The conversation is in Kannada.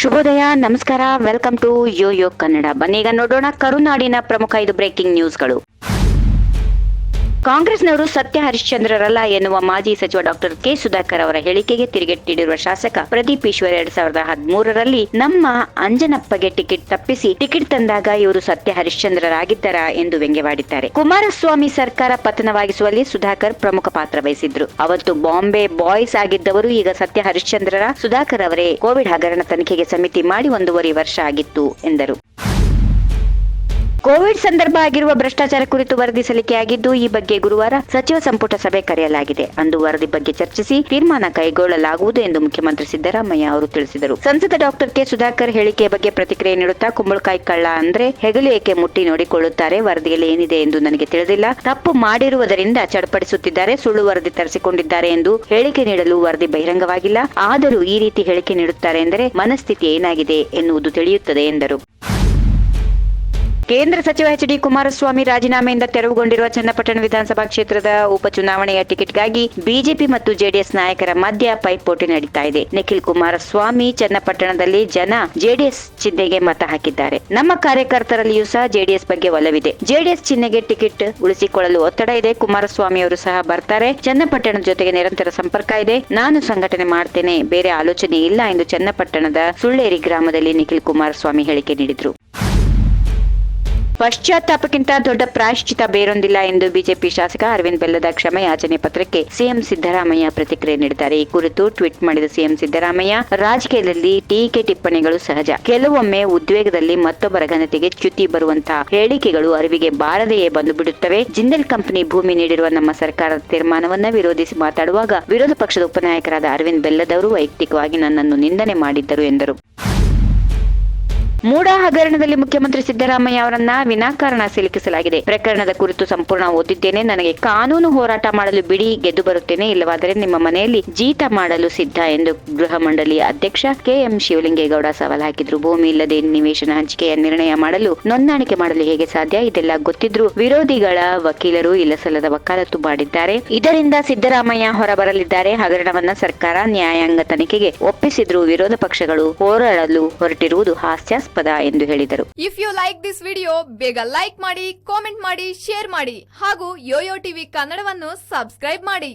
ಶುಭೋದಯ, ನಮಸ್ಕಾರ, ವೆಲ್ಕಮ್ ಟು ಯೋಯೋ ಕನ್ನಡ. ಬನ್ನೀಗ ನೋಡೋಣ ಕರುನಾಡಿನ ಪ್ರಮುಖ 5 ಬ್ರೇಕಿಂಗ್ ನ್ಯೂಸ್ಗಳು. ಕಾಂಗ್ರೆಸ್ನವರು ಸತ್ಯ ಹರಿಶ್ಚಂದ್ರರಲ್ಲ ಎನ್ನುವ ಮಾಜಿ ಸಚಿವ ಡಾಕ್ಟರ್ ಕೆ ಸುಧಾಕರ್ ಅವರ ಹೇಳಿಕೆಗೆ ತಿರುಗೇಟಿಡಿರುವ ಶಾಸಕ ಪ್ರದೀಪ್ ಈಶ್ವರ್ 2013ರಲ್ಲಿ ನಮ್ಮ ಅಂಜನಪ್ಪಗೆ ಟಿಕೆಟ್ ತಪ್ಪಿಸಿ ಟಿಕೆಟ್ ತಂದಾಗ ಇವರು ಸತ್ಯ ಹರಿಶ್ಚಂದ್ರರಾಗಿದ್ದಾರಾ ಎಂದು ವ್ಯಂಗ್ಯವಾಡಿದ್ದಾರೆ. ಕುಮಾರಸ್ವಾಮಿ ಸರ್ಕಾರ ಪತನವಾಗಿಸುವಲ್ಲಿ ಸುಧಾಕರ್ ಪ್ರಮುಖ ಪಾತ್ರ ವಹಿಸಿದ್ರು. ಅವತ್ತು ಬಾಂಬೆ ಬಾಯ್ಸ್ ಆಗಿದ್ದವರು ಈಗ ಸತ್ಯ ಹರಿಶ್ಚಂದ್ರರ. ಸುಧಾಕರ್ ಅವರೇ ಕೋವಿಡ್ ಹಗರಣ ತನಿಖೆಗೆ ಸಮಿತಿ ಮಾಡಿ 1.5 ವರ್ಷ ಆಗಿತ್ತು ಎಂದರು. ಕೋವಿಡ್ ಸಂದರ್ಭ ಆಗಿರುವ ಭ್ರಷ್ಟಾಚಾರ ಕುರಿತು ವರದಿ ಸಲ್ಲಿಕೆಯಾಗಿದ್ದು, ಈ ಬಗ್ಗೆ ಗುರುವಾರ ಸಚಿವ ಸಂಪುಟ ಸಭೆ ಕರೆಯಲಾಗಿದೆ. ಅಂದು ವರದಿ ಬಗ್ಗೆ ಚರ್ಚಿಸಿ ತೀರ್ಮಾನ ಕೈಗೊಳ್ಳಲಾಗುವುದು ಎಂದು ಮುಖ್ಯಮಂತ್ರಿ ಸಿದ್ದರಾಮಯ್ಯ ಅವರು ತಿಳಿಸಿದರು. ಸಂಸದ ಡಾಕ್ಟರ್ ಕೆ ಸುಧಾಕರ್ ಹೇಳಿಕೆಯ ಬಗ್ಗೆ ಪ್ರತಿಕ್ರಿಯೆ ನೀಡುತ್ತಾ, ಕುಂಬಳಕಾಯಿ ಕಳ್ಳ ಅಂದ್ರೆ ಹೆಗಲು ಏಕೆ ಮುಟ್ಟಿ ನೋಡಿಕೊಳ್ಳುತ್ತಾರೆ? ವರದಿಯಲ್ಲಿ ಏನಿದೆ ಎಂದು ನನಗೆ ತಿಳಿದಿಲ್ಲ. ತಪ್ಪು ಮಾಡಿರುವುದರಿಂದ ಚಡಪಡಿಸುತ್ತಿದ್ದಾರೆ, ಸುಳ್ಳು ವರದಿ ತರಿಸಿಕೊಂಡಿದ್ದಾರೆ ಎಂದು ಹೇಳಿಕೆ ನೀಡಲು ವರದಿ ಬಹಿರಂಗವಾಗಿಲ್ಲ. ಆದರೂ ಈ ರೀತಿ ಹೇಳಿಕೆ ನೀಡುತ್ತಾರೆ ಎಂದರೆ ಮನಸ್ಥಿತಿ ಏನಾಗಿದೆ ಎನ್ನುವುದು ತಿಳಿಯುತ್ತದೆ ಎಂದರು. ಕೇಂದ್ರ ಸಚಿವ ಎಚ್.ಡಿ. ಕುಮಾರಸ್ವಾಮಿ ರಾಜೀನಾಮೆಯಿಂದ ತೆರವುಗೊಂಡಿರುವ ಚನ್ನಪಟ್ಟಣ ವಿಧಾನಸಭಾ ಕ್ಷೇತ್ರದ ಉಪಚುನಾವಣೆಯ ಟಿಕೆಟ್ಗಾಗಿ ಬಿಜೆಪಿ ಮತ್ತು ಜೆಡಿಎಸ್ ನಾಯಕರ ಮಧ್ಯ ಪೈಪೋಟಿ ನಡೀತಾ ಇದೆ. ನಿಖಿಲ್ ಕುಮಾರಸ್ವಾಮಿ ಚನ್ನಪಟ್ಟಣದಲ್ಲಿ ಜನ ಜೆಡಿಎಸ್ ಚಿಹ್ನೆಗೆ ಮತ ಹಾಕಿದ್ದಾರೆ. ನಮ್ಮ ಕಾರ್ಯಕರ್ತರಲ್ಲಿಯೂ ಸಹ ಜೆಡಿಎಸ್ ಬಗ್ಗೆ ಒಲವಿದೆ. ಜೆಡಿಎಸ್ ಚಿಹ್ನೆಗೆ ಟಿಕೆಟ್ ಉಳಿಸಿಕೊಳ್ಳಲು ಒತ್ತಡ ಇದೆ. ಕುಮಾರಸ್ವಾಮಿ ಅವರು ಸಹ ಬರ್ತಾರೆ. ಚನ್ನಪಟ್ಟಣದ ಜೊತೆಗೆ ನಿರಂತರ ಸಂಪರ್ಕ ಇದೆ. ನಾನು ಸಂಘಟನೆ ಮಾಡ್ತೇನೆ, ಬೇರೆ ಆಲೋಚನೆ ಇಲ್ಲ ಎಂದು ಚನ್ನಪಟ್ಟಣದ ಸುಳ್ಳೇರಿ ಗ್ರಾಮದಲ್ಲಿ ನಿಖಿಲ್ ಕುಮಾರಸ್ವಾಮಿ ಹೇಳಿಕೆ ನೀಡಿದ್ರು. ಪಶ್ಚಾತ್ತಾಪಕ್ಕಿಂತ ದೊಡ್ಡ ಪ್ರಾಯಶ್ಚಿತ ಬೇರೊಂದಿಲ್ಲ ಎಂದು ಬಿಜೆಪಿ ಶಾಸಕ ಅರವಿಂದ್ ಬೆಲ್ಲದ ಕ್ಷಮೆ ಯಾಚನೆ ಪತ್ರಕ್ಕೆ ಸಿಎಂ ಸಿದ್ದರಾಮಯ್ಯ ಪ್ರತಿಕ್ರಿಯೆ ನೀಡಿದ್ದಾರೆ. ಈ ಕುರಿತು ಟ್ವೀಟ್ ಮಾಡಿದ ಸಿಎಂ ಸಿದ್ದರಾಮಯ್ಯ, ರಾಜಕೀಯದಲ್ಲಿ ಟೀಕೆ ಟಿಪ್ಪಣಿಗಳು ಸಹಜ. ಕೆಲವೊಮ್ಮೆ ಉದ್ವೇಗದಲ್ಲಿ ಮತ್ತೊಬ್ಬರ ಘನತೆಗೆ ಚ್ಯುತಿ ಬರುವಂತಹ ಹೇಳಿಕೆಗಳು ಅರಿವಿಗೆ ಬಾರದೆಯೇ ಬಂದು ಬಿಡುತ್ತವೆ. ಜಿಂದಲ್ ಕಂಪನಿ ಭೂಮಿ ನೀಡಿರುವ ನಮ್ಮ ಸರ್ಕಾರದ ತೀರ್ಮಾನವನ್ನ ವಿರೋಧಿಸಿ ಮಾತಾಡುವಾಗ ವಿರೋಧ ಪಕ್ಷದ ಉಪನಾಯಕರಾದ ಅರವಿಂದ್ ಬೆಲ್ಲದವರು ವೈಯಕ್ತಿಕವಾಗಿ ನನ್ನನ್ನು ನಿಂದನೆ ಮಾಡಿದ್ದರು ಎಂದರು. ಮೂಡಾ ಹಗರಣದಲ್ಲಿ ಮುಖ್ಯಮಂತ್ರಿ ಸಿದ್ದರಾಮಯ್ಯ ಅವರನ್ನ ವಿನಾಕಾರಣ ಸಿಲುಕಿಸಲಾಗಿದೆ. ಪ್ರಕರಣದ ಕುರಿತು ಸಂಪೂರ್ಣ ಓದಿದ್ದೇನೆ. ನನಗೆ ಕಾನೂನು ಹೋರಾಟ ಮಾಡಲು ಬಿಡಿ, ಗೆದ್ದು ಬರುತ್ತೇನೆ. ಇಲ್ಲವಾದರೆ ನಿಮ್ಮ ಮನೆಯಲ್ಲಿ ಜೀತ ಮಾಡಲು ಸಿದ್ಧ ಎಂದು ಗೃಹ ಮಂಡಳಿ ಅಧ್ಯಕ್ಷ ಕೆಎಂ ಶಿವಲಿಂಗೇಗೌಡ ಸವಾಲ್ ಹಾಕಿದ್ರು. ಭೂಮಿ ಇಲ್ಲದೆ ನಿವೇಶನ ಹಂಚಿಕೆಯ ನಿರ್ಣಯ ಮಾಡಲು ನೋಂದಾಣಿಕೆ ಮಾಡಲು ಹೇಗೆ ಸಾಧ್ಯ? ಇದೆಲ್ಲ ಗೊತ್ತಿದ್ರು ವಿರೋಧಿಗಳ ವಕೀಲರು ಇಲ್ಲಸಲ್ಲದ ವಕಾಲತ್ತು ಮಾಡಿದ್ದಾರೆ. ಇದರಿಂದ ಸಿದ್ದರಾಮಯ್ಯ ಹೊರಬರಲಿದ್ದಾರೆ. ಹಗರಣವನ್ನ ಸರ್ಕಾರ ನ್ಯಾಯಾಂಗ ತನಿಖೆಗೆ ಒಪ್ಪಿಸಿದ್ರು ವಿರೋಧ ಪಕ್ಷಗಳು ಹೋರಾಡಲು ಹೊರಟಿರುವುದು ಹಾಸ್ಯಾಸ್ಪದ ಎಂದು ಹೇಳಿದರು. If you like this video, ಬೇಗ ಲೈಕ್ ಮಾಡಿ, ಕಾಮೆಂಟ್ ಮಾಡಿ, ಶೇರ್ ಮಾಡಿ ಹಾಗೂ ಯೋಯೋ ಟಿವಿ ಕನ್ನಡವನ್ನು ಸಬ್ಸ್ಕ್ರೈಬ್ ಮಾಡಿ.